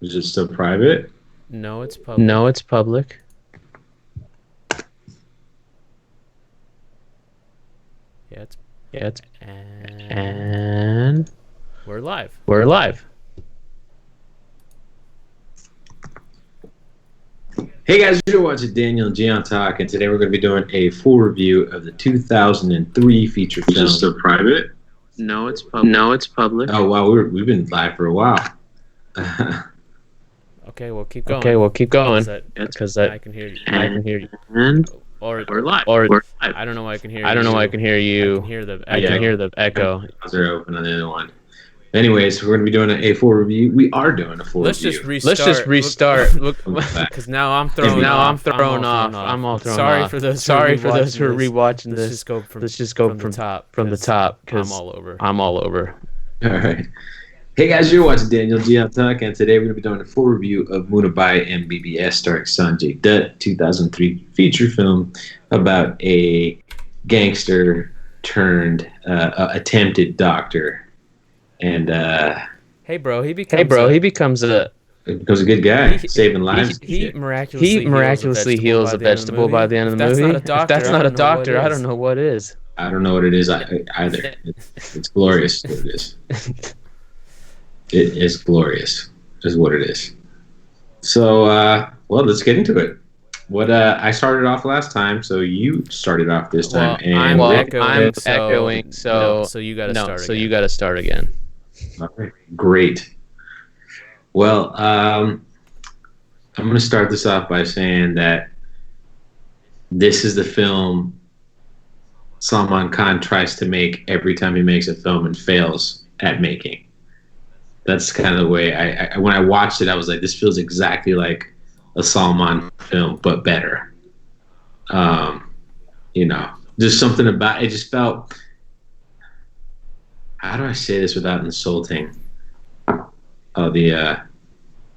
Is it still private? No, it's public. No, it's public. Yeah, it's And we're live. we're live. Hey guys, you're watching Daniel and Gian talk, and today we're going to be doing a full review of the 2003 feature film. Is it still private? No, it's public. No, it's public. Oh wow, we've been live for a while. Okay, well keep going. Okay, well keep going Because I can hear you. I can hear you. And Or we're live. I don't know why I can hear you. I don't know why I can hear you. I can hear the I can hear the echo. They're open on the other one. Anyways, we're going to be doing a full review. We are doing a full Let's review. just restart. Because now I'm thrown off. I'm all thrown Sorry off. for those. Sorry for those who are rewatching Let's this. just go from from the top. From the top. I'm 'Cause all over. I'm all over. All right. Hey guys, you're watching Daniel Gian talk, and today we're going to be doing a full review of Munna Bhai M.B.B.S. starring Sanjay Dutt, 2003 feature film about a gangster turned attempted doctor, and Hey bro, he He becomes a becomes a good guy, saving lives. He miraculously heals a vegetable by the end of the movie. If that's not a doctor, I don't know what is. I don't know what it is either. It's glorious. What it is. It is glorious, is what it is. So, well, let's get into it. What I started off last time, so you started off this time. I'm echoing, so you got to start. So you got to start again. All right, great. Well, I'm going to start this off by saying that this is the film Salman Khan tries to make every time he makes a film and fails at making. That's kind of the way I when I watched it, I was like, this feels exactly like a Salman film, but better. There's something about it. Just felt. How do I say this without insulting?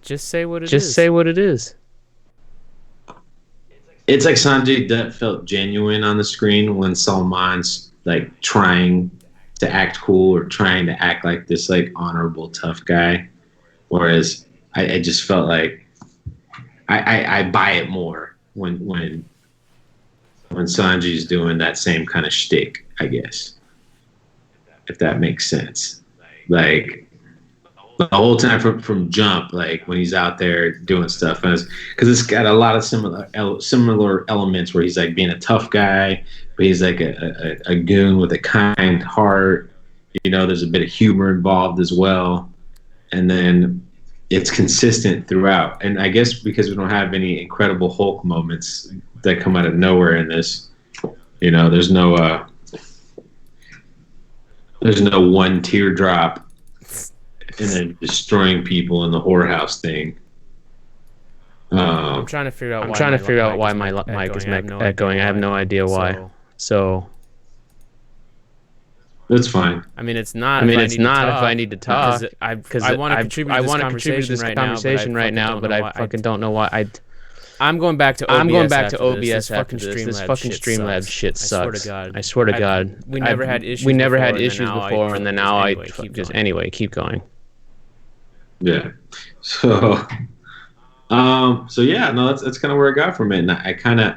Just say what it is. Just say what it is. It's like Sanjay Dutt felt genuine on the screen when Salman's like trying to act cool or trying to act like this like honorable tough guy, whereas I just felt like I buy it more when Sanjay's doing that same kind of shtick, I guess, if that makes sense. Like the whole time from jump, like when he's out there doing stuff, because it's got a lot of similar elements where he's like being a tough guy, but he's like a goon with a kind heart. There's a bit of humor involved as well, and then it's consistent throughout. And I guess because we don't have any Incredible Hulk moments that come out of nowhere in this, there's no one teardrop and then destroying people in the whorehouse thing. I'm trying to figure out why my mic is echoing. I have no idea why. So that's fine. I mean, it's not. If I need to talk, because I want to contribute to this conversation right now, but I fucking don't know why. I'm going back to OBS after this. This fucking Streamlabs shit sucks. I swear to God. We never had issues. Before, and then now I just keep going. Yeah. So yeah, no, that's kind of where I got from it, and I kind of,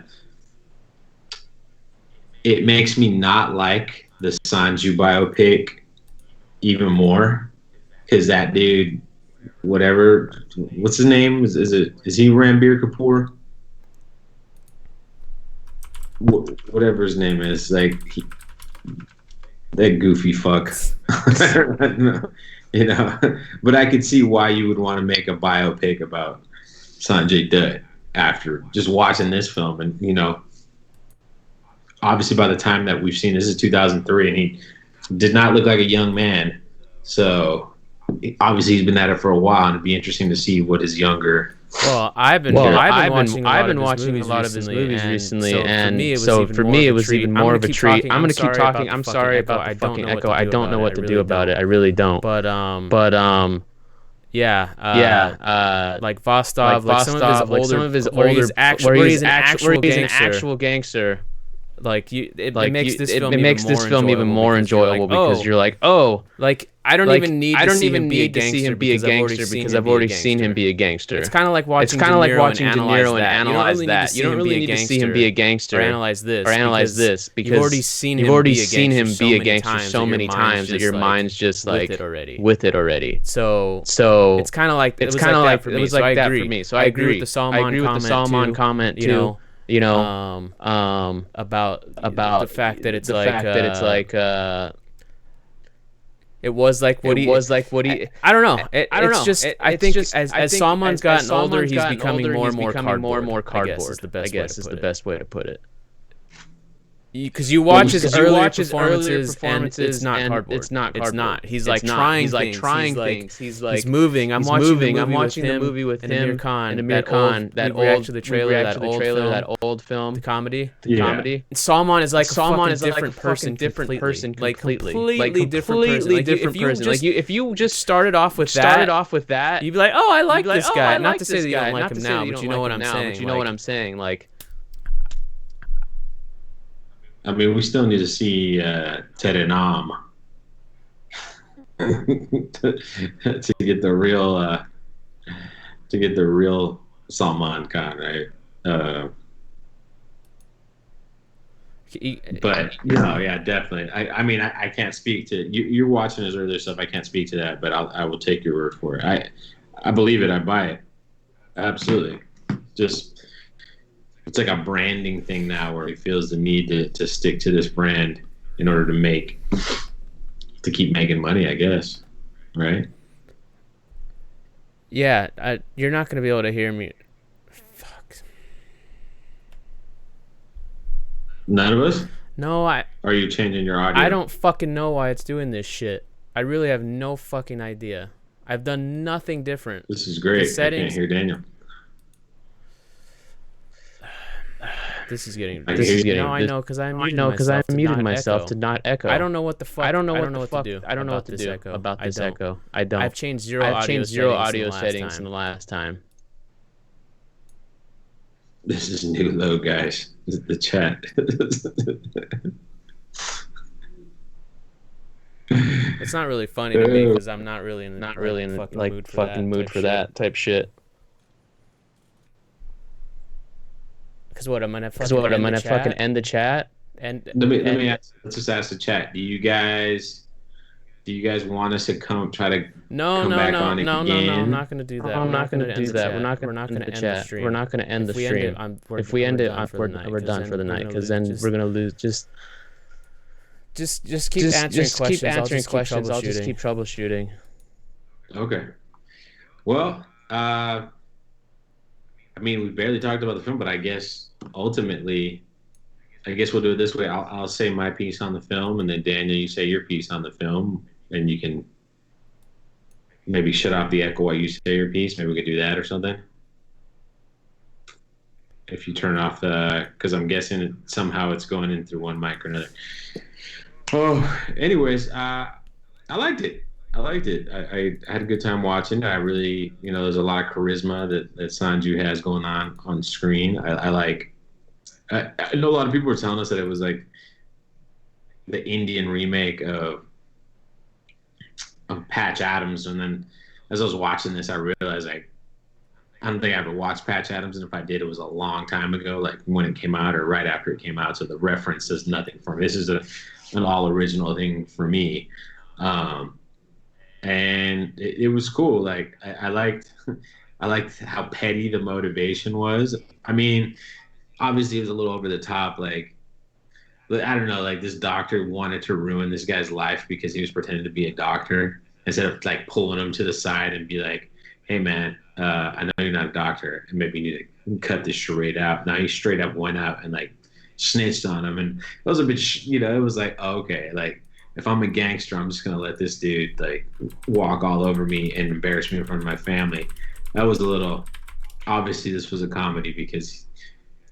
it makes me not like the Sanju biopic even more, because that dude, what's his name? Is he Ranbir Kapoor? Whatever his name is, like that goofy fuck. But I could see why you would want to make a biopic about Sanjay Dutt after just watching this film. And obviously by the time that we've seen, this is 2003, and he did not look like a young man, so obviously he's been at it for a while, and it'd be interesting to see what his younger. I've been watching a lot of his movies recently, and so for me it was even more of a treat. I'm gonna keep talking. I'm sorry about the fucking echo. I don't know what to do about it. I really don't. But like Vostok, some of his older, where he's an actual gangster. it makes this film even more enjoyable because you're like, oh, like I don't even need to see him be a gangster because I've already seen him be a gangster. It's kind of like watching De Niro and analyze that. You don't really need to see him be a gangster or analyze this because you've already seen him be a gangster so many times that your mind's just like with it already. So it's kind of like it was like that for me. So I agree with the Salman comment too. About the fact that it's it was like what he. I don't know. I think as Salman's gotten older, he's becoming more and more cardboard. I guess is the best way to put it. Because you watch his earlier performances and it's not cardboard. It's not. He's like trying things. He's moving. I'm watching the movie with him and Amir Khan. That old film. The comedy. Salman is like a different person completely. Completely different person. Like if you just started off with that, you'd be like, oh, I like this guy. Not to say that you don't like him now, but you know what I'm saying. Like. I mean, we still need to see Ted Nam to get the real Salman Khan, right? But yeah, definitely. I mean, I can't speak to you're watching his earlier stuff. I can't speak to that, but I will take your word for it. I believe it. I buy it. Absolutely. Just. It's like a branding thing now where he feels the need to stick to this brand in order to keep making money, I guess. Right? Yeah, you're not going to be able to hear me. Fuck. None of us? No, Are you changing your audio? I don't fucking know why it's doing this shit. I really have no fucking idea. I've done nothing different. This is great. I can't hear Daniel. This is getting. No, I know because I'm muting myself to not echo. I don't know what the fuck. I don't know what to do. I don't know what to do about this echo. I don't. I've changed zero audio settings in the last time. This is new low, guys. This is the chat. It's not really funny to me because I'm not really in the fucking mood for that type shit. Because what, I'm gonna fucking end the chat? And let me ask, let's just ask the chat. Do you guys want us to come back on it again? No, I'm not gonna do that. I'm not gonna do that. We're not gonna end the chat. We're not gonna end the stream. If we end it, we're done for the night. Because then we're gonna lose. Just keep answering questions. I'll just keep troubleshooting. Okay. Well, I mean, we barely talked about the film, but I guess ultimately, we'll do it this way. I'll say my piece on the film, and then Daniel, you say your piece on the film, and you can maybe shut off the echo while you say your piece. Maybe we could do that or something. If you turn off because I'm guessing somehow it's going in through one mic or another. Oh, anyways, I liked it. I had a good time watching. I really, there's a lot of charisma that Sanju has going on screen. I know a lot of people were telling us that it was like the Indian remake of Patch Adams, and then as I was watching this, I realized I don't think I ever watched Patch Adams, and if I did, it was a long time ago, like when it came out or right after it came out. So the reference does nothing for me. This is an all original thing for me. And it was cool. Like I liked how petty the motivation was. I mean, obviously it was a little over the top. Like, I don't know. Like this doctor wanted to ruin this guy's life because he was pretending to be a doctor instead of like pulling him to the side and be like, "Hey man, I know you're not a doctor, and maybe you need to cut this charade out." Now he straight up went out and like snitched on him, and it was a bit. It was like, oh, okay, like. If I'm a gangster, I'm just gonna let this dude like walk all over me and embarrass me in front of my family. That was a little. Obviously, this was a comedy because,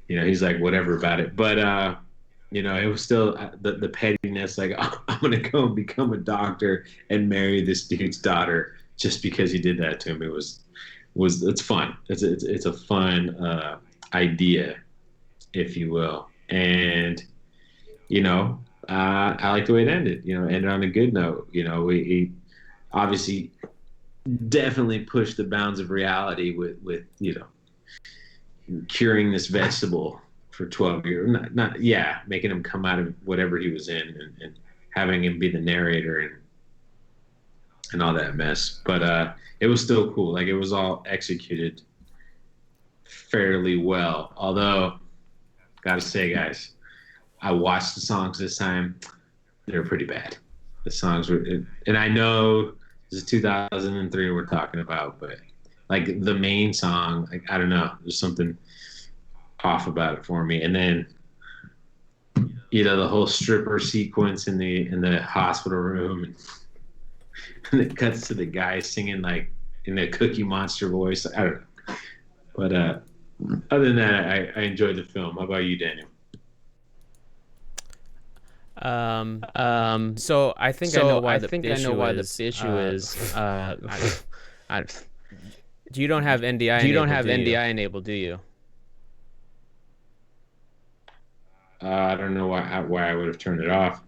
he's like whatever about it. But it was still the pettiness. Like I'm gonna go and become a doctor and marry this dude's daughter just because he did that to him. It's fun. It's a fun idea, if you will, and. I like the way it ended. Ended on a good note. We obviously definitely pushed the bounds of reality with curing this vegetable for 12 years. Not yeah, making him come out of whatever he was in and having him be the narrator and all that mess. But it was still cool. Like it was all executed fairly well. Although, gotta say, guys, I watched the songs this time. They were pretty bad. The songs were, and I know this is 2003 we're talking about, but like the main song, like I don't know, there's something off about it for me. And then the whole stripper sequence in the hospital room, and it cuts to the guy singing like in a Cookie Monster voice. I don't know, but other than that, I enjoyed the film. How about you, Daniel? So I think I know why the issue is. You don't have NDI. You don't have NDI enabled, do you? I don't know why I would have turned it off.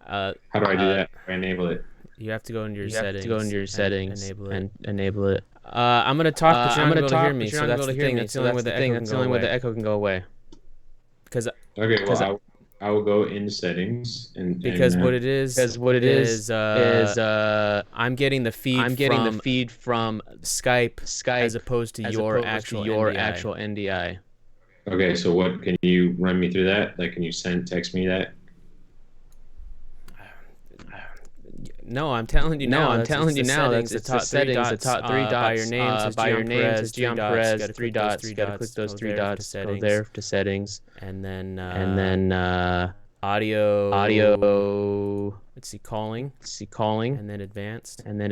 How do I do that? I enable it. You have to go into your settings. You have to go into your settings and enable it. I'm gonna talk, but you're not gonna hear me. So that's the thing. That's the only way the echo can go away. Because I will go into settings what it is I'm getting the feed from Skype as opposed to your actual NDI. Okay, so what can you run me through that? Like, can you text me that? No, I'm telling you now. That's the settings. The top three dots. By your name says Gian Perez. 3 dots. You gotta click those 3 dots. Go there to settings. And then audio. Let's see, calling. And then advanced. And then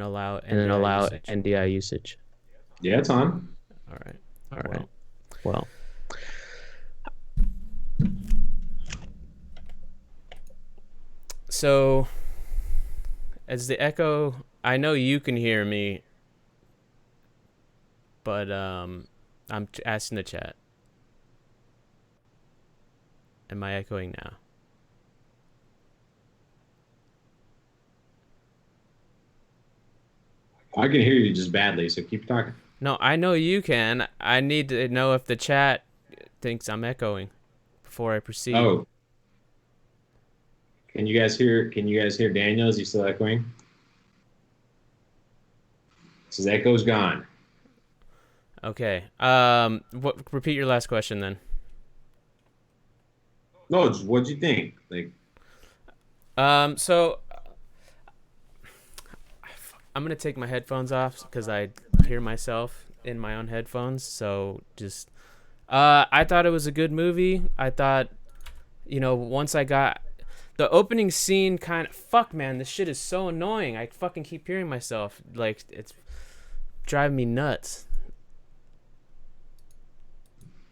allow NDI usage. Yeah, it's on. All right. Well. So, as the echo, I know you can hear me, but I'm asking the chat. Am I echoing now? I can hear you just badly, so keep talking. No, I know you can. I need to know if the chat thinks I'm echoing before I proceed. Oh. Can you guys hear Daniel? Is he still echoing? His echo's gone. Okay. Repeat your last question then. No, what'd you think? Like, so I'm gonna take my headphones off because I hear myself in my own headphones. So just, I thought it was a good movie. I thought, once I got the opening scene, man, this shit is so annoying. I fucking keep hearing myself. Like, it's driving me nuts.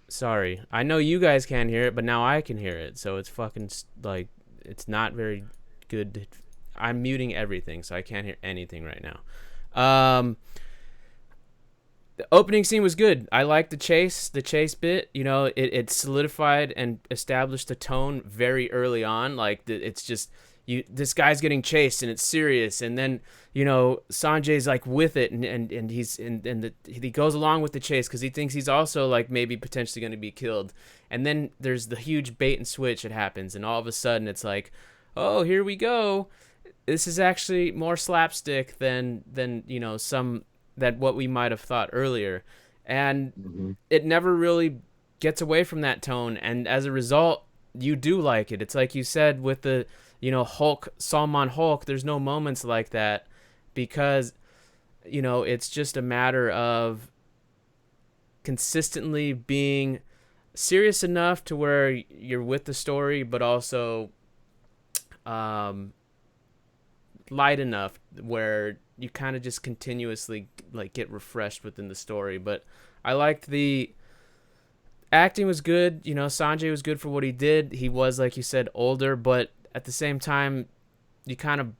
Sorry. I know you guys can't hear it, but now I can hear it. So it's fucking, like, it's not very good. I'm muting everything, so I can't hear anything right now. The opening scene was good. I liked the chase bit. It solidified and established the tone very early on. Like, it's just, this guy's getting chased and it's serious, and then Sanjay's like with it, and he goes along with the chase because he thinks he's also like maybe potentially going to be killed, and then there's the huge bait and switch that happens, and all of a sudden it's like, oh, here we go. This is actually more slapstick than what we might have thought earlier, and it never really gets away from that tone, and as a result you do like it. It's like you said with the Hulk, Salman Hulk, there's no moments like that because it's just a matter of consistently being serious enough to where you're with the story, but also light enough where you kind of just continuously like get refreshed within the story. But I liked the acting was good. Sanjay was good for what he did. He was, like you said, older, but at the same time, you kind of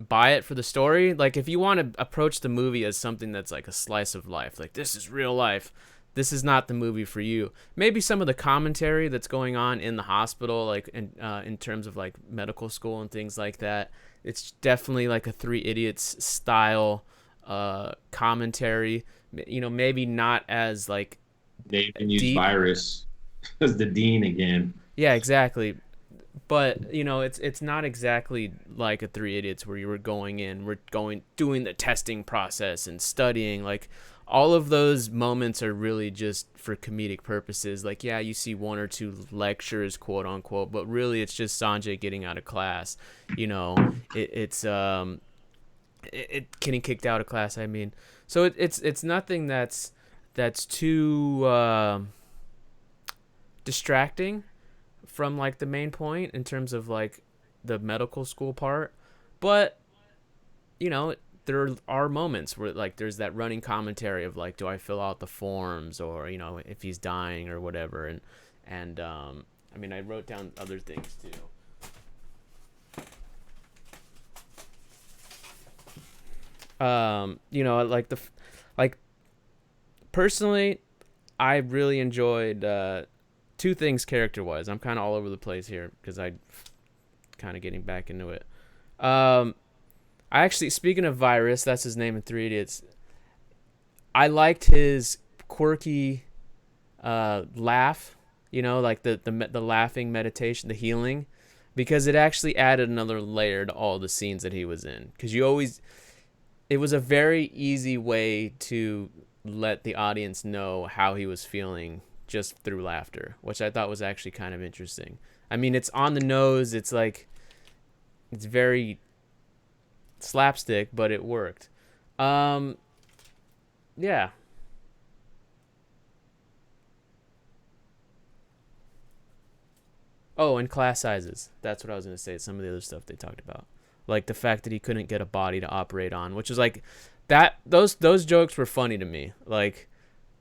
buy it for the story. Like, if you want to approach the movie as something that's like a slice of life, like this is real life, this is not the movie for you. Maybe some of the commentary that's going on in the hospital, like in terms of like medical school and things like that, it's definitely like a Three Idiots style commentary. You know, maybe not as like They even use deep. virus as the dean again. Yeah, exactly. But you know, it's not exactly like a Three Idiots where you were doing the testing process and studying. Like all of those moments are really just for comedic purposes. Like, yeah, you see one or two lectures, quote unquote, but really it's just Sanjay getting out of class. You know, it's getting kicked out of class. I mean, so it's nothing that's too distracting from like the main point in terms of like the medical school part. But you know, there are moments where like there's that running commentary of like, do I fill out the forms, or you know, if he's dying or whatever. And I mean, I wrote down other things too. You know, like personally, I really enjoyed two things character wise. I'm kind of all over the place here because I kind of getting back into it. I actually, speaking of Virus, that's his name in Three Idiots. I liked his quirky laugh, you know, like the laughing meditation, the healing, because it actually added another layer to all the scenes that he was in. Because it was a very easy way to let the audience know how he was feeling just through laughter, which I thought was actually kind of interesting. I mean, it's on the nose. It's like, it's very slapstick, but it worked. Yeah. Oh, and class sizes. That's what I was going to say. Some of the other stuff they talked about. Like the fact that he couldn't get a body to operate on, which is like, those jokes were funny to me. Like,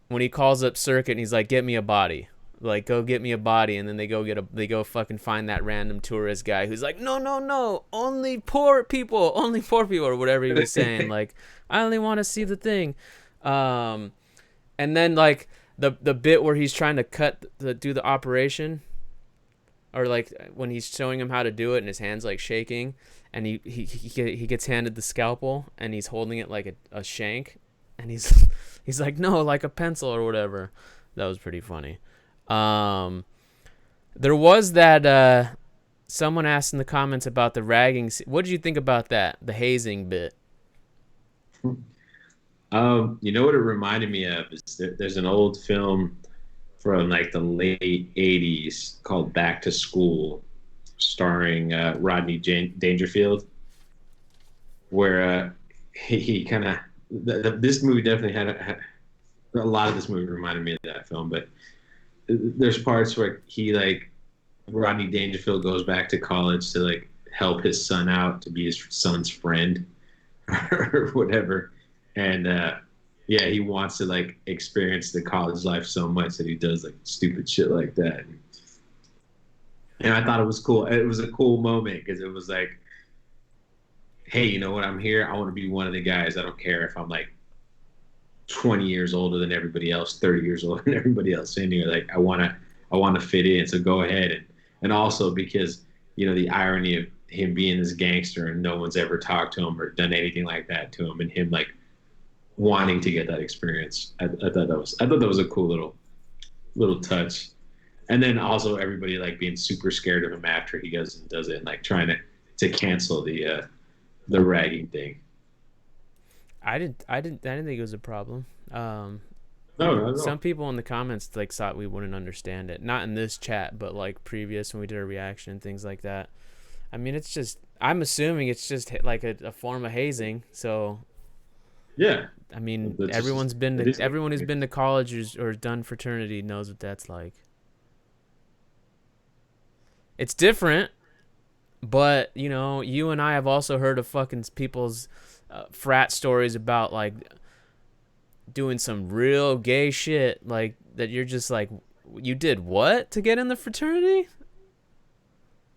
when he calls up Circuit and he's like, get me a body. Like, go get me a body. And then they go fucking find that random tourist guy who's like, no, only poor people, or whatever he was saying. Like, I only want to see the thing. And then like the bit where he's trying to do the operation, or like when he's showing him how to do it and his hand's like shaking, and he gets handed the scalpel and he's holding it like a shank, and he's like, no, like a pencil or whatever. That was pretty funny. There was that someone asked in the comments about the ragging. What did you think about that, the hazing bit? You know what it reminded me of is there's an old film from like the late '80s called Back to School, starring Rodney Dangerfield, where he kind of this movie definitely had a lot of this movie reminded me of that film, but there's parts where Rodney Dangerfield goes back to college to like help his son out, to be his son's friend or whatever. And yeah, he wants to like experience the college life so much that he does like stupid shit like that. And I thought it was cool. It was a cool moment because it was like, hey, you know what? I'm here. I want to be one of the guys. I don't care if I'm like 20 years older than everybody else, 30 years older than everybody else in here. Like, I want to fit in. So go ahead. And also because, you know, the irony of him being this gangster and no one's ever talked to him or done anything like that to him, and him like wanting to get that experience. I thought that was a cool little touch. And then also everybody like being super scared of him after he goes and does it, and like trying to cancel the ragging thing. I didn't think it was a problem. No. Some people in the comments like thought we wouldn't understand it. Not in this chat, but like previous when we did a reaction and things like that. I mean, it's just, I'm assuming it's just like a form of hazing. So yeah, I mean, that's everyone who's been to college or done fraternity knows what that's like. It's different, but you know, you and I have also heard of fucking people's frat stories about like doing some real gay shit, like that you're just like, you did what to get in the fraternity?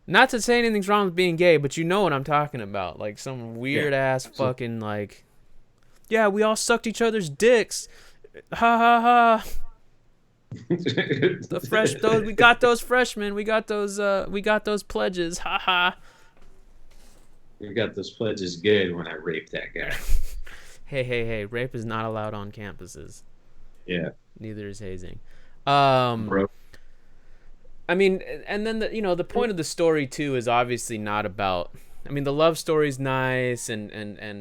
Not to say anything's wrong with being gay, but you know what I'm talking about. Like some weird ass fucking like, yeah, we all sucked each other's dicks. Ha ha ha. The fresh those we got those freshmen. We got those pledges. Ha ha. We got those pledges good when I raped that guy. Hey. Rape is not allowed on campuses. Yeah. Neither is hazing. Bro. I mean, and then the point of the story too is obviously not about. I mean, the love story's nice, and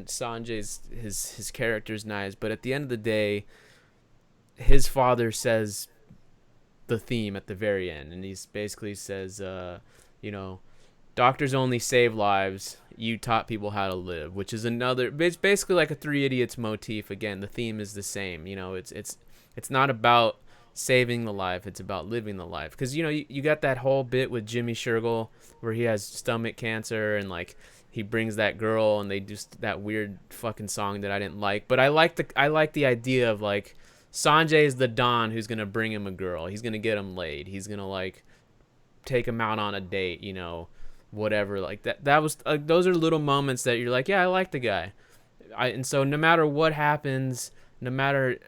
Sanjay's his character's nice, but at the end of the day, his father says the theme at the very end, and he basically says, doctors only save lives. You taught people how to live, which is another. It's basically like a Three Idiots motif. Again, the theme is the same. It's not about saving the life. It's about living the life. Because you got that whole bit with Jimmy Shergill where he has stomach cancer and like he brings that girl and they do that weird fucking song that I didn't like. But I like the idea of like Sanjay is the Don who's gonna bring him a girl. He's gonna get him laid. He's gonna like take him out on a date. Whatever, like that was those are little moments that you're like, yeah, I like the guy. And so no matter what happens, no matter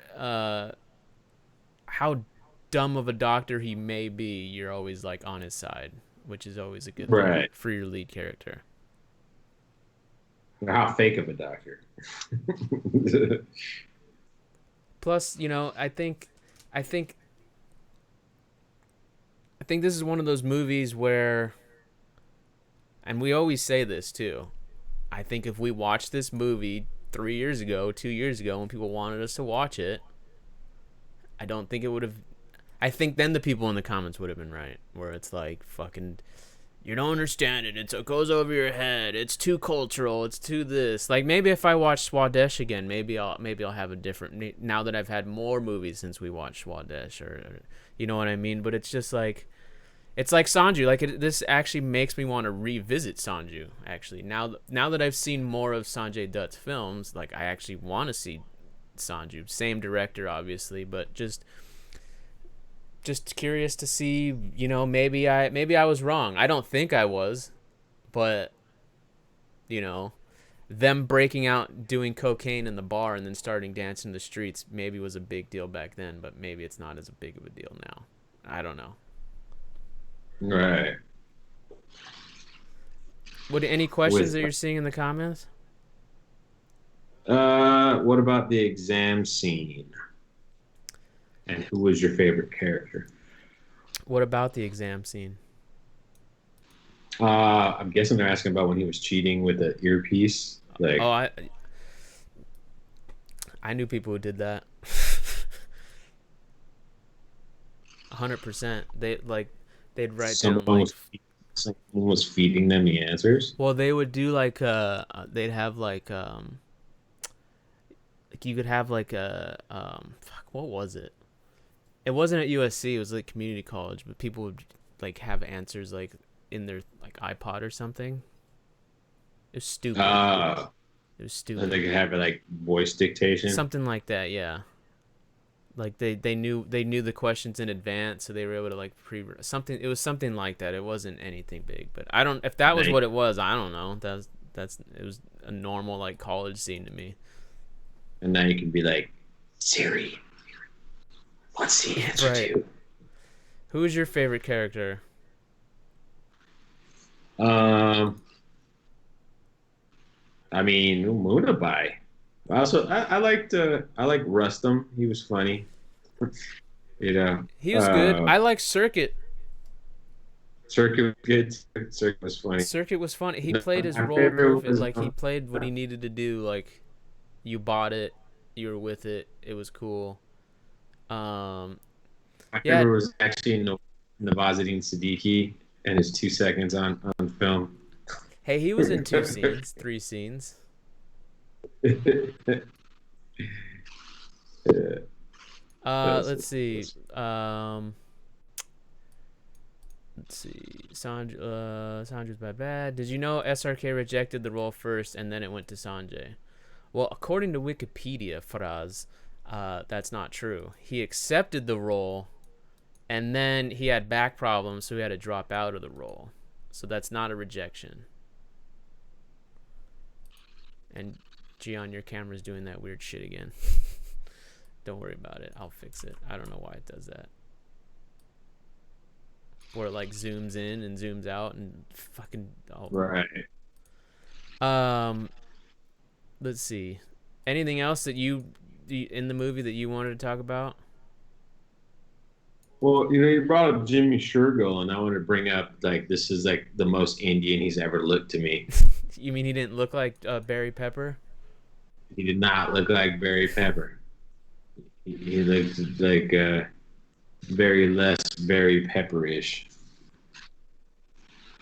how dumb of a doctor he may be, you're always like on his side, which is always a good thing for your lead character. How fake of a doctor. Plus, I think this is one of those movies where, and we always say this too, I think if we watched this movie 3 years ago, 2 years ago, when people wanted us to watch it, I don't think it would have. I think then the people in the comments would have been right, where it's like, fucking, you don't understand it. It goes over your head. It's too cultural. It's too this. Like maybe if I watch Swadesh again, maybe I'll have a different. Now that I've had more movies since we watched Swadesh, or you know what I mean. But it's just like. It's like Sanju. Like this actually makes me want to revisit Sanju. Actually, now that I've seen more of Sanjay Dutt's films, like I actually want to see Sanju. Same director, obviously, but just curious to see. Maybe I was wrong. I don't think I was, but them breaking out, doing cocaine in the bar, and then starting dancing in the streets maybe was a big deal back then, but maybe it's not as big of a deal now. I don't know. Right. Any questions that you're seeing in the comments? What about the exam scene? And who was your favorite character? What about the exam scene? I'm guessing they're asking about when he was cheating with the earpiece. Like, I knew people who did that. 100%. They'd write down like someone was feeding them the answers. Well, they would do like they'd have like you could have like what was it? It wasn't at USC. It was like community college, but people would like have answers like in their like iPod or something. It was stupid. It was stupid. And they could have it like voice dictation. Something like that, yeah. Like they knew the questions in advance, so they were able to like something. It was something like that. It wasn't anything big, but I don't. If that was what it was, I don't know. It was a normal like college scene to me. And now you can be like, Siri, what's the answer to? Who is your favorite character? I mean, Munna Bhai. Also, I liked Rustam. He was funny. He was good. I like Circuit. Circuit was good. Circuit was funny. Circuit was funny. He played his role perfect. Like he played what he needed to do. Like you bought it, you were with it. It was cool. My favorite was actually Nawazuddin Siddiqui and his 2 seconds on film. Hey, he was in 2 scenes, 3 scenes. Let's see. Sanju's bad. Did you know SRK rejected the role first and then it went to Sanjay? Well, according to Wikipedia, Faraz, that's not true. He accepted the role and then he had back problems, so he had to drop out of the role. So that's not a rejection. And Gian, your camera's doing that weird shit again. Don't worry about it. I'll fix it. I don't know why it does that. where it like zooms in and zooms out and fucking Right. Let's see. Anything else that you in the movie that you wanted to talk about? Well, you brought up Jimmy Shergill, and I want to bring up like this is like the most Indian he's ever looked to me. You mean he didn't look like Barry Pepper? He did not look like Barry Pepper. He looked like very less Barry Pepperish.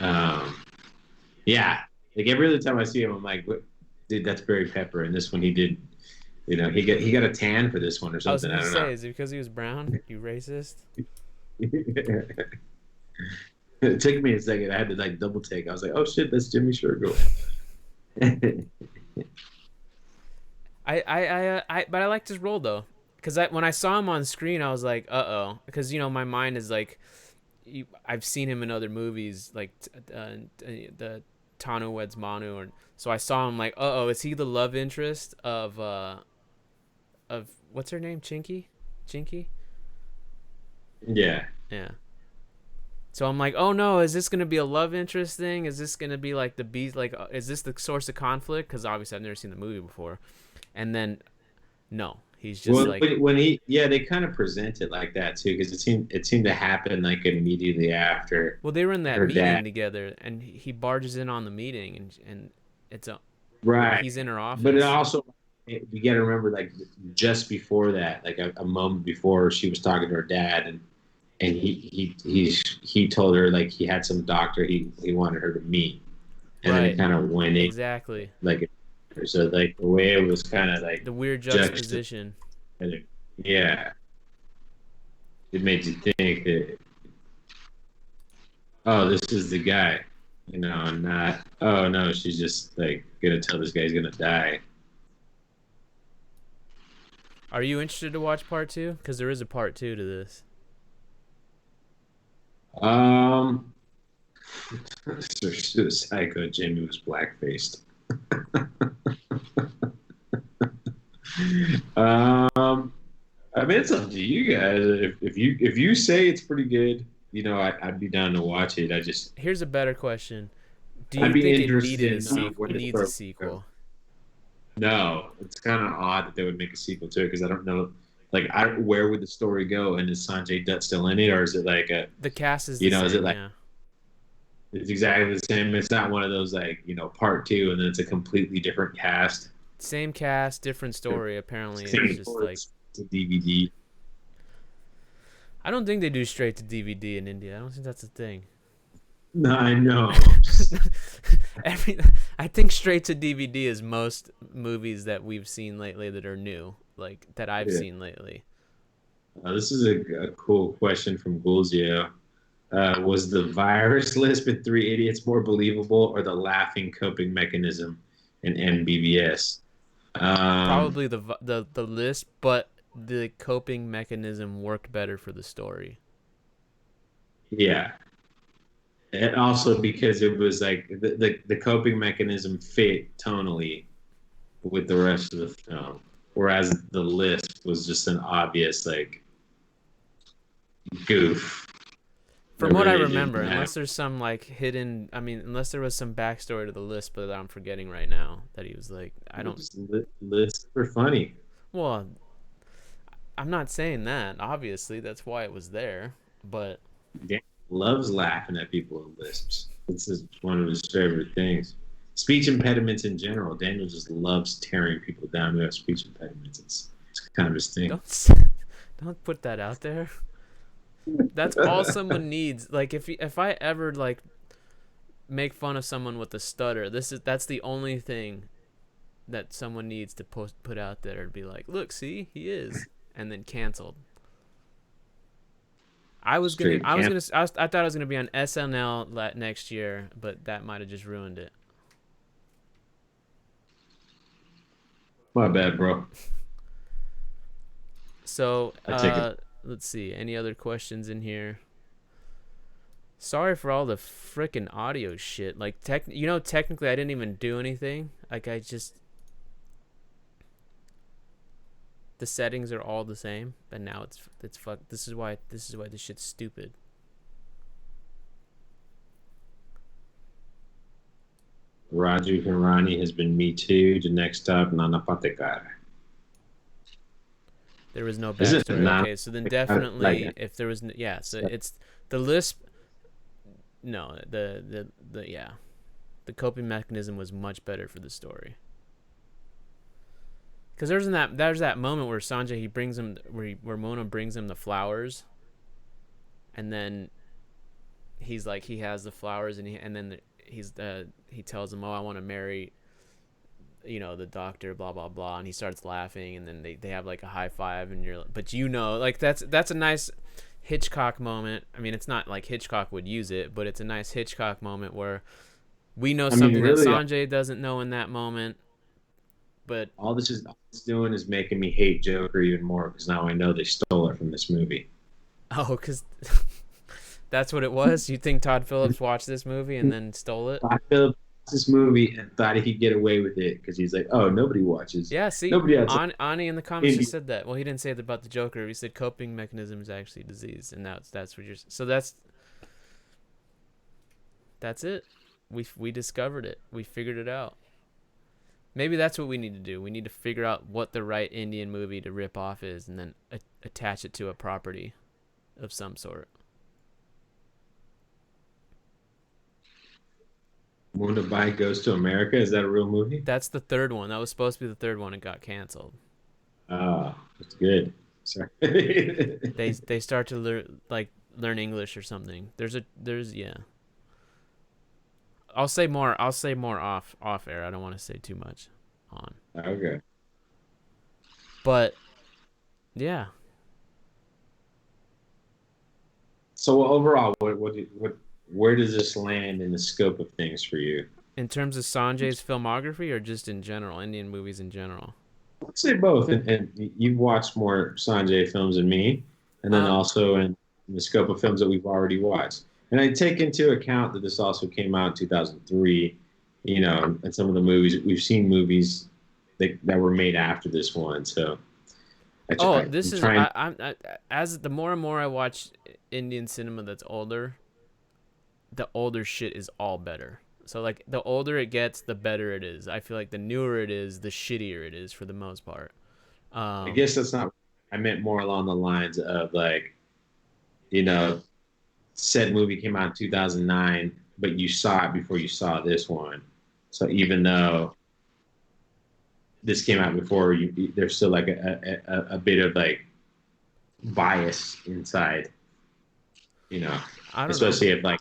Yeah, like every other time I see him, I'm like, dude, that's Barry Pepper. And this one, he did, he got a tan for this one or something. I was don't gonna say, know. is it because he was brown? You racist? It took me a second. I had to like double take. I was like, oh shit, that's Jimmy Shergill. But I liked his role though, because when I saw him on screen, I was like, because my mind is like, I've seen him in other movies like the Tanu Weds Manu, so I saw him like, is he the love interest of what's her name, Chinky? Yeah. Yeah. So I'm like, oh no, is this gonna be a love interest thing? Is this gonna be like is this the source of conflict? Because obviously I've never seen the movie before. And then, no, he's just they kind of present it like that too, because it seemed to happen like immediately after. Well, they were in that her meeting dad. together, and he barges in on the meeting, and it's Right. He's in her office. But it also, you got to remember, like just before that, like a moment before, she was talking to her dad, and he told her like he had some doctor he wanted her to meet, and then it kind of went in exactly like. So like the way it was kind of like the weird juxtaposition. Yeah. It made you think that, oh, this is the guy, and not, oh no, she's just like gonna tell this guy he's gonna die. Are you interested to watch part 2? Because there is a part 2 to this. Psycho Jimmy was black-faced. I mean, it's up to you guys. If you say it's pretty good, I'd be down to watch it. Here's a better question: do you think it needed a sequel? Needs a sequel? No, it's kind of odd that they would make a sequel to it because I don't know. Like, where would the story go? And is Sanjay Dutt still in it, or is it like the cast is the same, is it like yeah. It's exactly the same? It's not one of those like part 2 and then it's a completely different cast. Same cast, different story. Apparently, Same it's just like a DVD. I don't think they do straight to DVD in India. I don't think that's a thing. No, I know. I think straight to DVD is most movies that we've seen lately that are new, like that I've seen lately. This is a cool question from Gulzio. Was the virus lisp in Three Idiots more believable, or the laughing coping mechanism in M.B.B.S? Probably the lisp, but the coping mechanism worked better for the story. Yeah. And also because it was like the coping mechanism fit tonally with the rest of the film, whereas the lisp was just an obvious like goof. From what I remember, unless there's some like hidden, unless there was some backstory to the lisp that I'm forgetting right now, that he was like, I don't. Lisp are funny. Well, I'm not saying that. Obviously, that's why it was there. But Dan loves laughing at people with lisps. This is one of his favorite things. Speech impediments in general. Daniel just loves tearing people down who have speech impediments. It's kind of his thing. Don't put that out there. That's all someone needs. Like if I ever like make fun of someone with a stutter, that's the only thing that someone needs to put out there to be like, look, see, he is, and then canceled. I thought I was gonna be on SNL next year, but that might have just ruined it. My bad, bro. So let's see. Any other questions in here? Sorry for all the frickin' audio shit. Like, technically I didn't even do anything. Like, the settings are all the same, but now it's fuck. This is why this shit's stupid. Raju Hirani has been Me Too. The next stop, Nana Patekar. There was no Is it backstory. Nana? Okay, so then Like, definitely, if there was, yeah, so it's the lisp. No, the yeah, the coping mechanism was much better for the story. Because there's that moment where Sanjay, he brings him, where Mona brings him the flowers, and then he's like, he has the flowers, and then he tells him, oh, I want to marry, the doctor, blah blah blah, and he starts laughing, and then they have like a high five, and but like that's a nice Hitchcock moment. I mean, it's not like Hitchcock would use it, but it's a nice Hitchcock moment where we know something really, that Sanjay doesn't know in that moment. But all this is doing is making me hate Joker even more, because now I know they stole it from this movie. Oh, because that's what it was? You think Todd Phillips watched this movie and then stole it? Todd Phillips watched this movie and thought he could get away with it because he's like, oh, nobody watches. Yeah, see, nobody else. Ani in the comments just said that. Well, he didn't say it about the Joker. He said coping mechanism is actually disease, and that's what you're. So that's it. We discovered it. We figured it out. Maybe that's what we need to do. We need to figure out what the right Indian movie to rip off is, and then attach it to a property of some sort. Munna Bhai Goes to America. Is that a real movie? That's the third one. That was supposed to be the third one. It got canceled. Oh, that's good. Sorry. they start to learn English or something. There's yeah. I'll say more off air. I don't want to say too much on. Okay. But yeah. So overall, where does this land in the scope of things for you? In terms of Sanjay's filmography, or just in general, Indian movies in general? I'd say both. And you've watched more Sanjay films than me, and then also in the scope of films that we've already watched. And I take into account that this also came out in 2003, and some of the movies, we've seen movies that were made after this one. So, as the more and more I watch Indian cinema that's older, the older shit is all better. So like the older it gets, the better it is. I feel like the newer it is, the shittier it is for the most part. I guess that's not. I meant more along the lines of like, said movie came out in 2009, but you saw it before you saw this one. So even though this came out before, there's still like a bit of like bias inside, especially if like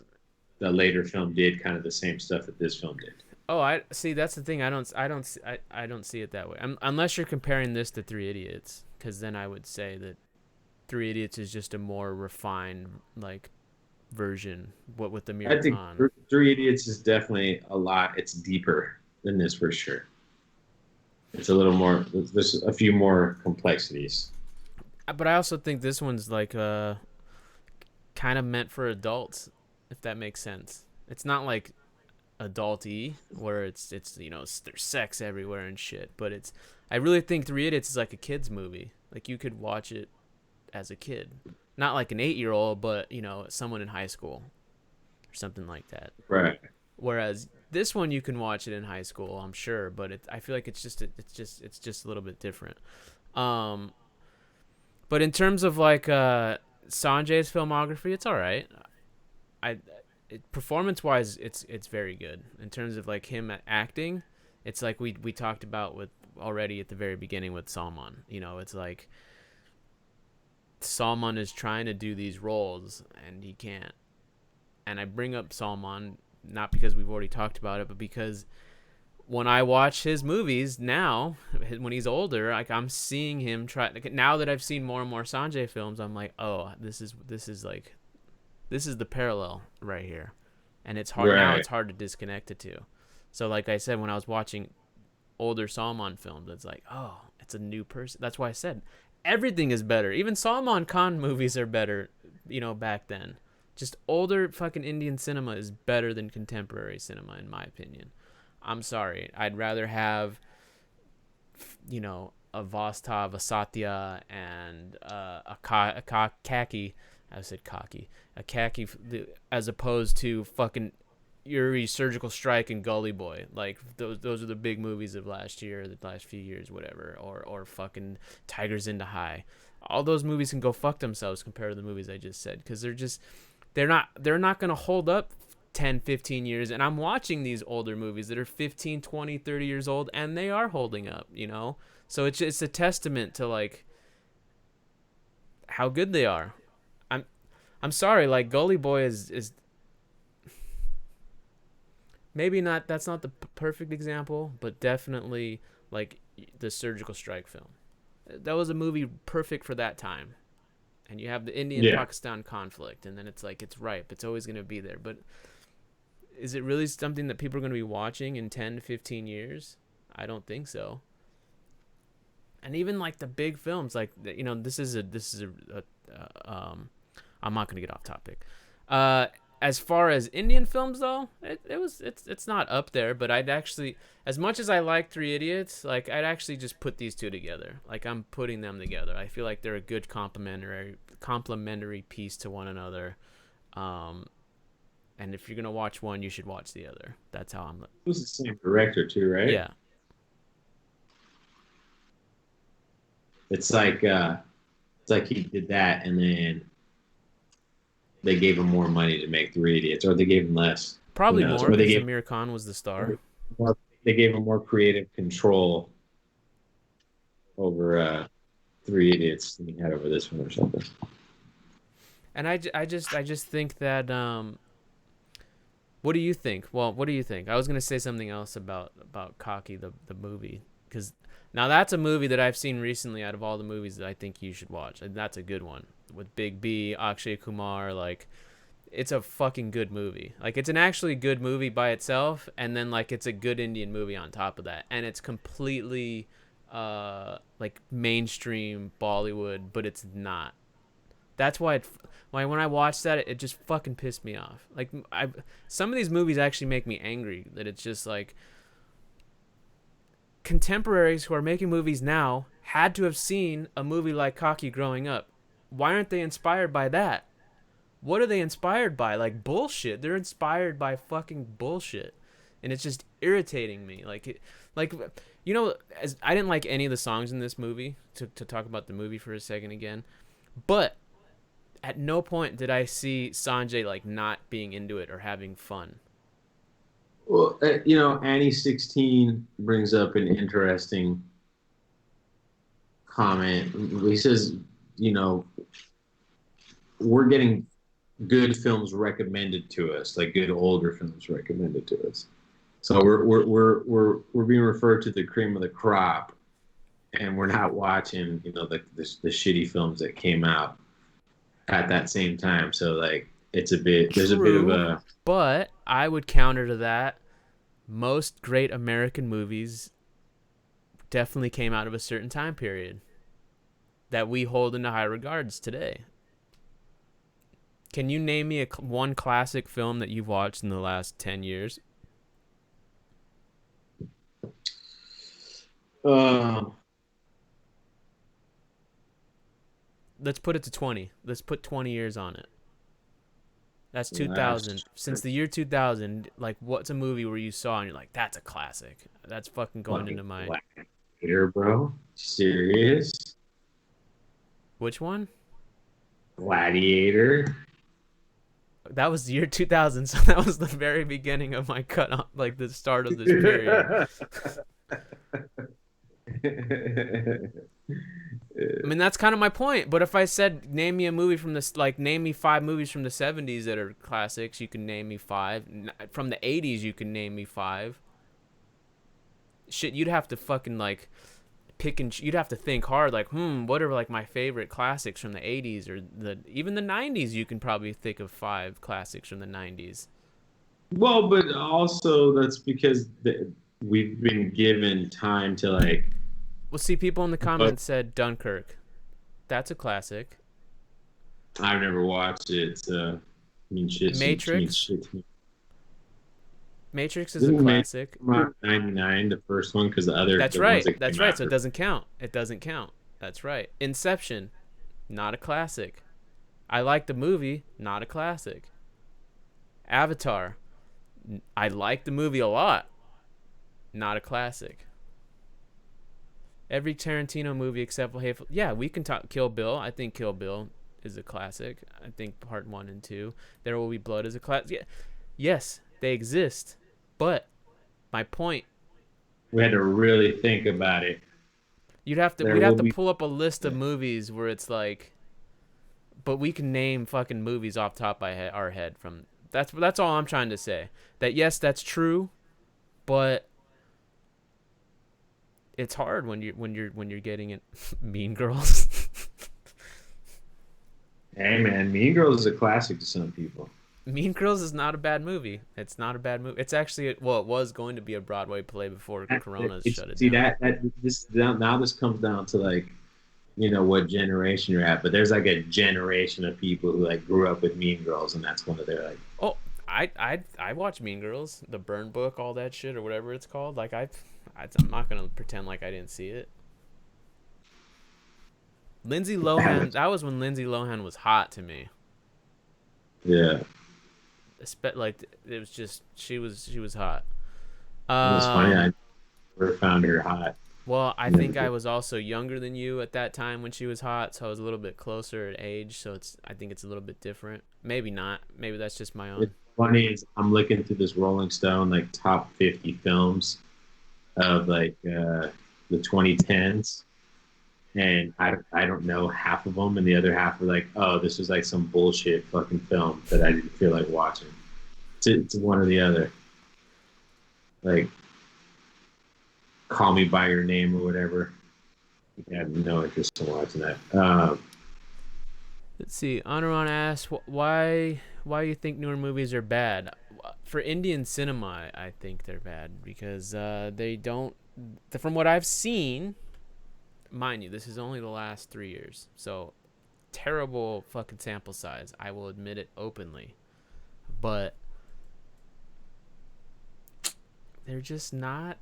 the later film did kind of the same stuff that this film did. Oh, I see. That's the thing. I don't see it that way. Unless you're comparing this to Three Idiots, because then I would say that Three Idiots is just a more refined like version. What with the mirror. I think on. Three Idiots is definitely a lot. It's deeper than this for sure. It's a little more. There's a few more complexities. But I also think this one's like kind of meant for adults, if that makes sense. It's not like adult-y where it's there's sex everywhere and shit, but I really think Three Idiots is like a kid's movie. Like you could watch it as a kid, not like an 8-year-old, but someone in high school or something like that. Right. Whereas this one you can watch it in high school, I'm sure, but I feel like it's just a little bit different. But in terms of like Sanjay's filmography, it's all right. Performance-wise, it's very good. In terms of like him acting, it's like we talked about with already at the very beginning with Salman. It's like Salman is trying to do these roles and he can't. And I bring up Salman not because we've already talked about it, but because when I watch his movies now, when he's older, like I'm seeing him try. Now that I've seen more and more Sanjay films, I'm like, oh, this is the parallel right here, and it's hard now. It's hard to disconnect the two. So, like I said, when I was watching older Salman films, it's like, oh, it's a new person. That's why I said everything is better. Even Salman Khan movies are better, back then. Just older fucking Indian cinema is better than contemporary cinema, in my opinion. I'm sorry. I'd rather have, a Vastav, a Satya, and a khaki. I said cocky. A khaki, as opposed to fucking, Yuri, Surgical Strike, and Gully Boy. Like those are the big movies of last year, the last few years, whatever. Or fucking Tigers into High. All those movies can go fuck themselves compared to the movies I just said, because they're not gonna hold up 10, 15 years. And I'm watching these older movies that are 15, 20, 30 years old, and they are holding up, you know. So it's a testament to like how good they are. I'm sorry, like Gully Boy is maybe not, that's not the perfect example, but definitely like the Surgical Strike film. That was a movie perfect for that time. And you have the Indian-Pakistan conflict, and then it's like it's ripe. It's always going to be there. But is it really something that people are going to be watching in 10 to 15 years? I don't think so. And even like the big films, like, you know, this is a I'm not gonna get off topic. As far as Indian films though, it's not up there. But I'd actually, as much as I like Three Idiots, like I'd actually just put these two together. Like I'm putting them together. I feel like they're a good complementary piece to one another. And if you're gonna watch one, you should watch the other. That's how I'm. It was the same director too, right? Yeah. It's like he did that, and then they gave him more money to make Three Idiots, or they gave him less. Probably more because Amir Khan was the star. They gave him more creative control over Three Idiots than he had over this one or something. And I just think that what do you think? Well, what do you think? I was gonna say something else about Cocky the movie, because now that's a movie that I've seen recently out of all the movies that I think you should watch. And that's a good one with Big B, Akshay Kumar. Like, it's a fucking good movie. Like, it's an actually good movie by itself, and then like it's a good Indian movie on top of that, and it's completely like mainstream Bollywood, but it's not. That's why when I watched that, it just fucking pissed me off. Like, some of these movies actually make me angry that it's just like contemporaries who are making movies now had to have seen a movie like Cocky growing up. Why aren't they inspired by that? What are they inspired by? Like bullshit. They're inspired by fucking bullshit, and it's just irritating me. Like you know, as I didn't like any of the songs in this movie. To talk about the movie for a second again, but at no point did I see Sanjay like not being into it or having fun. Well, you know, Annie 16 brings up an interesting comment. He says, you know, we're getting good films recommended to us, like good older films recommended to us. So we're being referred to the cream of the crop, and we're not watching, you know, the shitty films that came out at that same time. So like, it's a bit, there's a bit of a. But I would counter to that. Most great American movies definitely came out of a certain time period that we hold into high regards today. Can you name me one classic film that you've watched in the last 10 years? Let's put it to 20. Let's put 20 years on it. That's 2000. Since the year 2000, like, what's a movie where you saw and you're like, that's a classic? That's fucking going into my... Gladiator, bro? Serious? Which one? Gladiator. That was the year 2000, so that was the very beginning of my cut off, like the start of this period. I mean, that's kind of my point. But if I said, name me a movie from this, like, name me 5 movies from the 70s that are classics, you can name me 5. From the 80s, you can name me 5. Shit, you'd have to fucking, like, you'd have to think hard, like, what are, like, my favorite classics from the 80s or even the 90s? You can probably think of 5 classics from the 90s. Well, but also that's because we've been given time to, like... Well, see, people in the comments said Dunkirk. That's a classic. I've never watched it. Matrix. Matrix is a classic. 99, the first one, because the other. That's right. That's right. So it doesn't count. It doesn't count. That's right. Inception, not a classic. I like the movie, not a classic. Avatar, I like the movie a lot. Not a classic. Every Tarantino movie except for Hateful. Yeah, we can talk Kill Bill. I think Kill Bill is a classic. I think Part 1 and 2. There Will Be Blood is a classic. Yeah. Yes, they exist. But my point. We had to really think about it. We'd have to pull up a list of movies where it's like, but we can name fucking movies off the top of our head from. That's all I'm trying to say. That yes, that's true, but it's hard when you're getting it. Mean Girls. Hey man, Mean Girls is a classic to some people. Mean Girls is not a bad movie. It's not a bad movie. It's actually it was going to be a Broadway play before Corona shut it down. This comes down to like, what generation you're at, but there's like a generation of people who like grew up with Mean Girls, and that's one of their like. Oh, I watch Mean Girls, the Burn Book, all that shit, or whatever it's called. Like I'm not gonna pretend like I didn't see it. Lindsay Lohan, that was when Lindsay Lohan was hot to me. Yeah. Like it was just she was hot. It was funny. I never found her hot. Well, I think I was also younger than you at that time when she was hot, so I was a little bit closer in age. So I think it's a little bit different. Maybe not. Maybe that's just my own. What's funny is I'm looking through this Rolling Stone like top 50 films of like the 2010s, and I don't know half of them, and the other half are like, oh, this is like some bullshit fucking film that I didn't feel like watching. It's one or the other. Like Call Me by Your Name or whatever. I have no interest in watching that. Let's see. Aniron asks, why you think newer movies are bad? For Indian cinema, I think they're bad because they don't. From what I've seen, mind you, this is only the last 3 years, so terrible fucking sample size. I will admit it openly, but they're just not.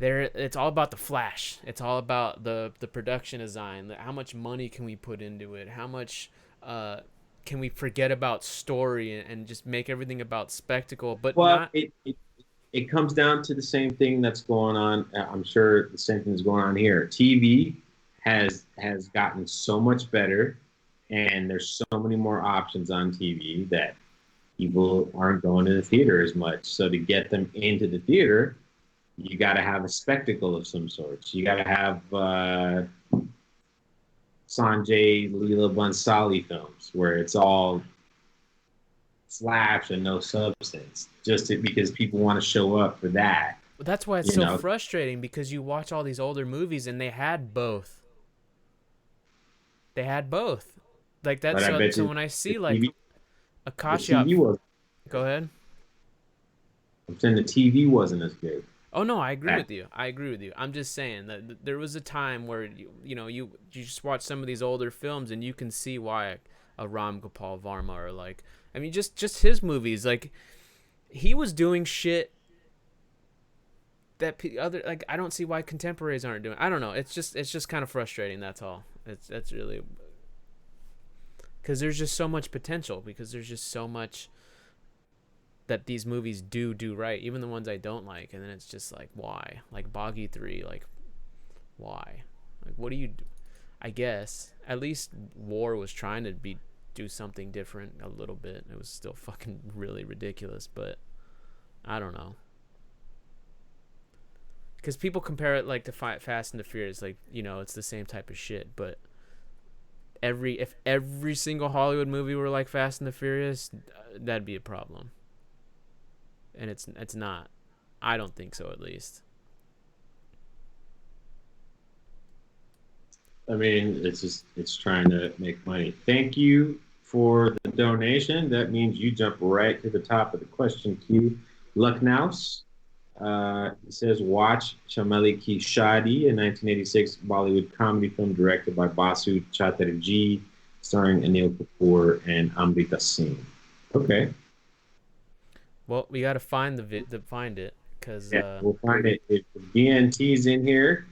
It's all about the flash. It's all about the production design. How much money can we put into it? How much can we forget about story and just make everything about spectacle? But it comes down to the same thing that's going on. I'm sure the same thing is going on here. TV has gotten so much better, and there's so many more options on TV that people aren't going to the theater as much. So to get them into the theater, you got to have a spectacle of some sort. You got to have Sanjay Leela Bhansali films where it's all slash and no substance, because people want to show up for that. But that's why it's so frustrating, because you watch all these older movies and they had both. Like that's so when I see like Akasha. Go ahead. I'm saying the TV wasn't as good. Oh no, I agree with you. I'm just saying that there was a time where you just watch some of these older films and you can see why a Ram Gopal Varma or like, I mean, just his movies, like he was doing shit that other, like, I don't see why contemporaries aren't doing. I don't know. It's just kind of frustrating. That's all. That's really, because there's just so much potential, because there's just so much that these movies do right, even the ones I don't like, and then it's just like, why? Like Boggy 3, like why? Like what do you do? I guess at least War was trying to do something different a little bit. It was still fucking really ridiculous, but I don't know, because people compare it like to Fast and the Furious, like, it's the same type of shit, but if every single Hollywood movie were like Fast and the Furious, that'd be a problem. And it's not. I don't think so, at least. I mean, it's trying to make money. Thank you for the donation. That means you jump right to the top of the question queue. Lucknows. It says, watch Chameli Ki Shadi, a 1986 Bollywood comedy film directed by Basu Chatterjee, starring Anil Kapoor and Amrita Singh. Okay. Well, we got to find find it, because we'll find it. If BNT's in here,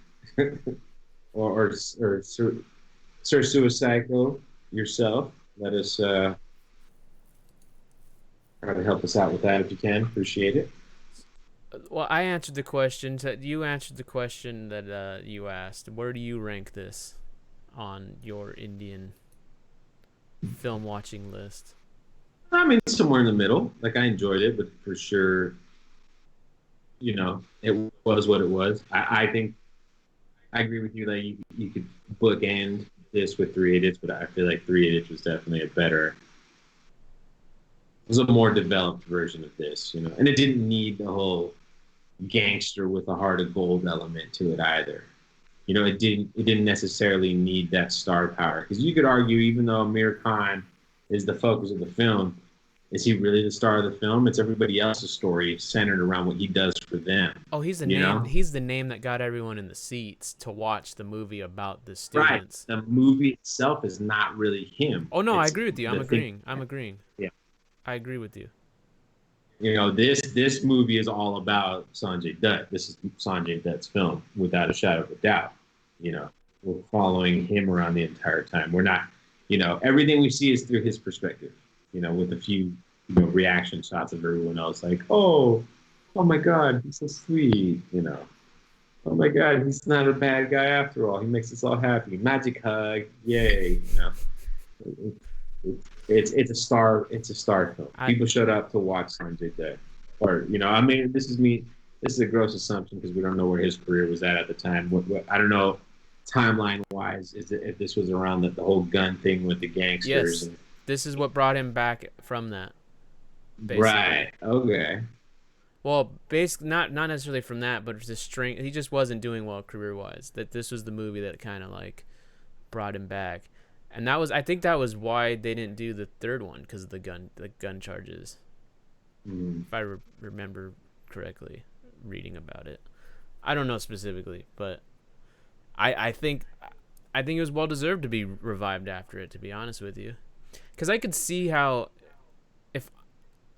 or Sir Suicico yourself, let us Try to help us out with that if you can. Appreciate it. Well, I answered the question. You answered the question that you asked. Where do you rank this on your Indian film watching list? I mean, somewhere in the middle. Like, I enjoyed it, but for sure, it was what it was. I think I agree with you. Like, you could bookend this with Three Idiots, but I feel like Three Idiots was definitely it was a more developed version of this, and it didn't need the whole gangster with a heart of gold element to it either. It didn't necessarily need that star power, because you could argue, even though Amir Khan is the focus of the film, is he really the star of the film? It's everybody else's story centered around what he does for them. Oh, he's the name. He's the name that got everyone in the seats to watch the movie about the students. Right. The movie itself is not really him. Oh no, I agree with you. I'm agreeing. Yeah. I agree with you. This movie is all about Sanjay Dutt. This is Sanjay Dutt's film, without a shadow of a doubt. We're following him around the entire time. We're not, everything we see is through his perspective. With a few, reaction shots of everyone else, like, oh my God, he's so sweet. Oh my God, he's not a bad guy after all. He makes us all happy. Magic hug, yay. It's a star. It's a star film. People showed up to watch Sanjay Dutt, or I mean, this is a gross assumption because we don't know where his career was at the time. What I don't know, timeline wise, if this was around the whole gun thing with the gangsters. Yes, this is what brought him back from that. Basically. Right. Okay. Well, not necessarily from that, but the string. He just wasn't doing well career wise. That this was the movie that kind of like brought him back. And I think that was why they didn't do the third one, because of the gun charges. If I remember correctly, reading about it. I don't know specifically, but I think it was well deserved to be revived after it, to be honest with you. Because I could see how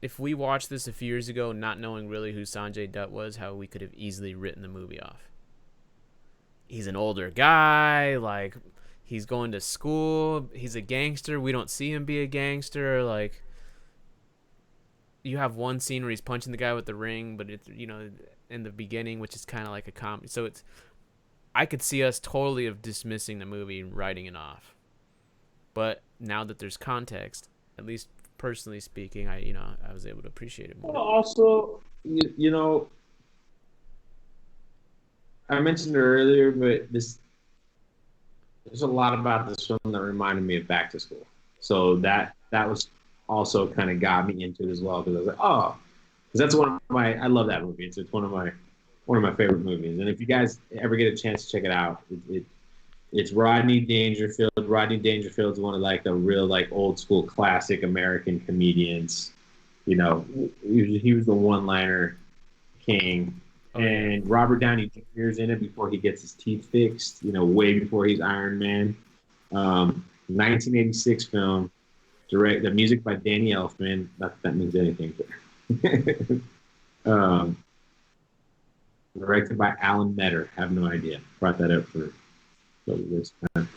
if we watched this a few years ago, not knowing really who Sanjay Dutt was, how we could have easily written the movie off. He's an older guy, like... He's going to school. He's a gangster. We don't see him be a gangster. Like, you have one scene where he's punching the guy with the ring, but it's, in the beginning, which is kind of like a comedy. So I could see us totally of dismissing the movie and writing it off. But now that there's context, at least personally speaking, I was able to appreciate it more. Well, also, I mentioned it earlier, but there's a lot about this film that reminded me of Back to School. So that was also kind of got me into it as well, because I was like, oh, because that's I love that movie. It's one of my favorite movies. And if you guys ever get a chance to check it out, it's Rodney Dangerfield. Rodney Dangerfield's one of like the real like old school classic American comedians. He was the one-liner king. And Robert Downey Jr. is in it before he gets his teeth fixed, way before he's Iron Man. 1986 film, the music by Danny Elfman. Not that means anything. But, directed by Alan Metter. Have no idea. Brought that up for this time.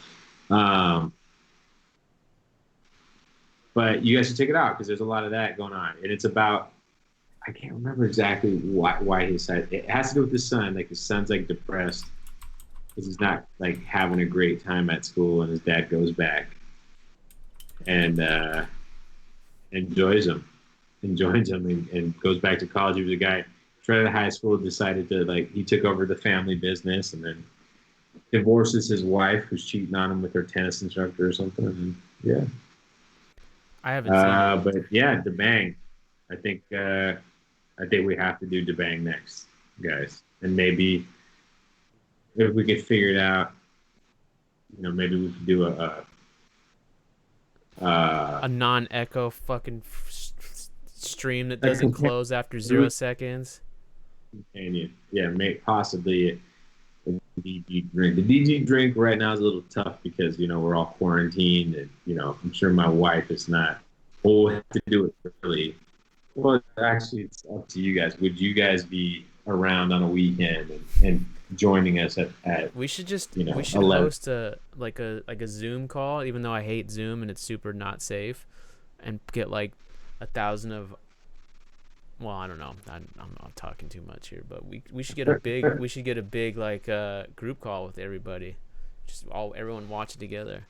But you guys should check it out, because there's a lot of that going on. And it's about... I can't remember exactly why his side. It has to do with his son. Like, his son's like depressed because he's not like having a great time at school, and his dad goes back and joins him and goes back to college. He was a guy straight out of high school, decided to he took over the family business, and then divorces his wife, who's cheating on him with her tennis instructor or something. And yeah, I haven't seen it. But yeah, The Bang. I think we have to do Debang next, guys. And maybe if we could figure it out, maybe we could do a non-echo fucking stream that doesn't close after 0 seconds. And possibly a DG drink. The DG drink right now is a little tough because we're all quarantined, and I'm sure my wife is not. We'll have to do it early. Well, actually, it's up to you guys. Would you guys be around on a weekend and joining us at we should 11? Host a Zoom call, even though I hate Zoom and it's super not safe, and get like 1,000 of well, I don't know. I'm not talking too much here, but we should get a big like group call with everybody, just everyone watch it together,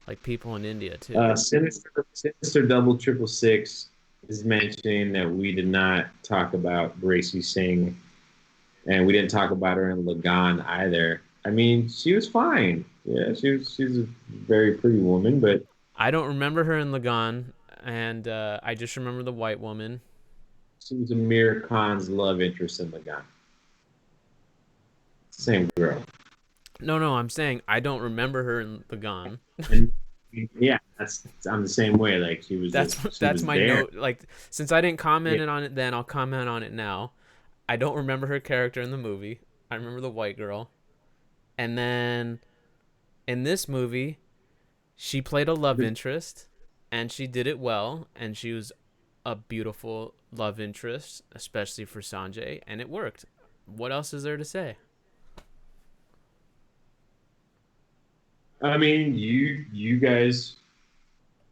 like people in India too. Sinister Double Triple Six is mentioning that we did not talk about Gracie Singh, and we didn't talk about her in Lagan either. I mean, she was fine. Yeah, she's a very pretty woman, but I don't remember her in Lagan, and I just remember the white woman. she was Amir Khan's love interest in Lagan. Same girl. No, I'm saying I don't remember her in Lagan. And yeah, I'm the same way. Like she was. That's my there. note. Like, since I didn't comment on it then, I'll comment on it now. I don't remember her character in the movie. I remember the white girl. And then in this movie, she played a love interest, and she did it well, and she was a beautiful love interest, especially for Sanjay, and it worked. What else is there to say? I mean, you guys,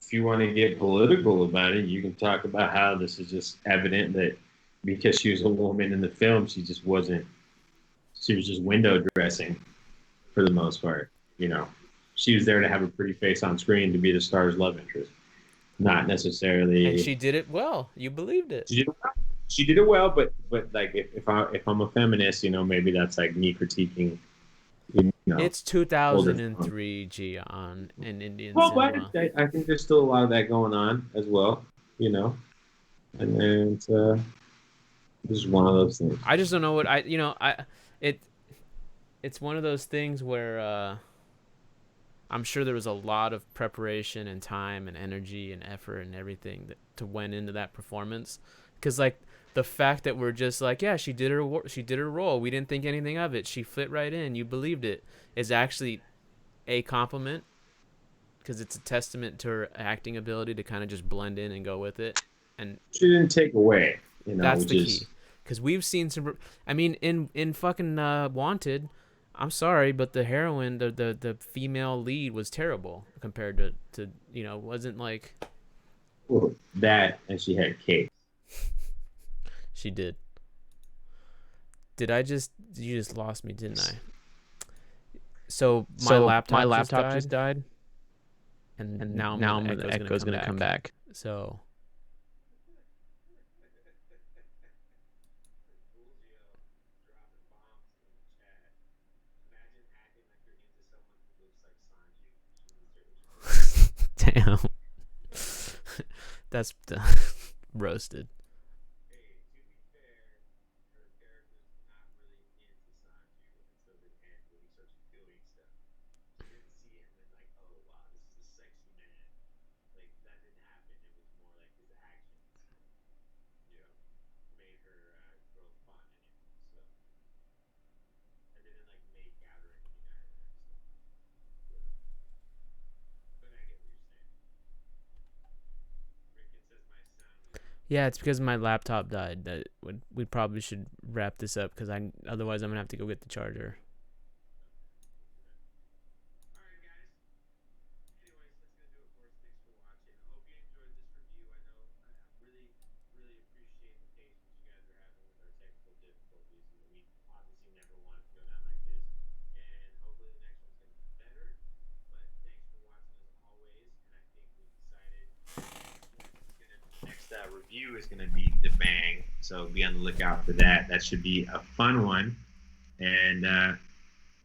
if you want to get political about it, you can talk about how this is just evident that because she was a woman in the film, she was just window dressing for the most part. You know, she was there to have a pretty face on screen to be the star's love interest, not necessarily. And she did it well. You believed it. She did it well, but like if I'm a feminist, maybe that's like me critiquing. It's 2003 Gian in Indian cinema. But I think there's still a lot of that going on as well, and then this is one of those things. I just don't know what it's one of those things where I'm sure there was a lot of preparation and time and energy and effort and everything to went into that performance, because like the fact that we're just like, yeah, she did her role, we didn't think anything of it, she fit right in, you believed it, is actually a compliment, because it's a testament to her acting ability to kind of just blend in and go with it. And she didn't take away, that's the key, because we've seen some. I mean, in fucking Wanted, I'm sorry, but the heroine, the female lead was terrible compared to wasn't like. Well, that, and she had cake. She did. You just lost me, didn't I? So my laptop just died. And now the echo's gonna come back. So damn. That's roasted. Yeah, it's because my laptop died. That we probably should wrap this up, because otherwise I'm gonna have to go get the charger. Review is going to be the bang, so be on the lookout for that. That should be a fun one, and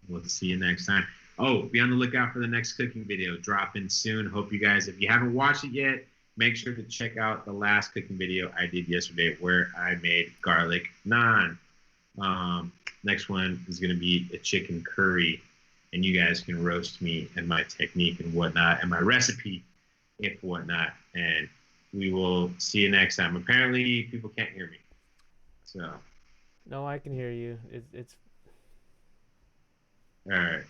we'll see you next time. Oh, be on the lookout for the next cooking video dropping soon. Hope you guys, if you haven't watched it yet, make sure to check out the last cooking video I did yesterday where I made garlic naan. Next one is going to be a chicken curry, and you guys can roast me and my technique and whatnot and my recipe if whatnot, and we will see you next time. Apparently, people can't hear me. So. No, I can hear you. It's. All right.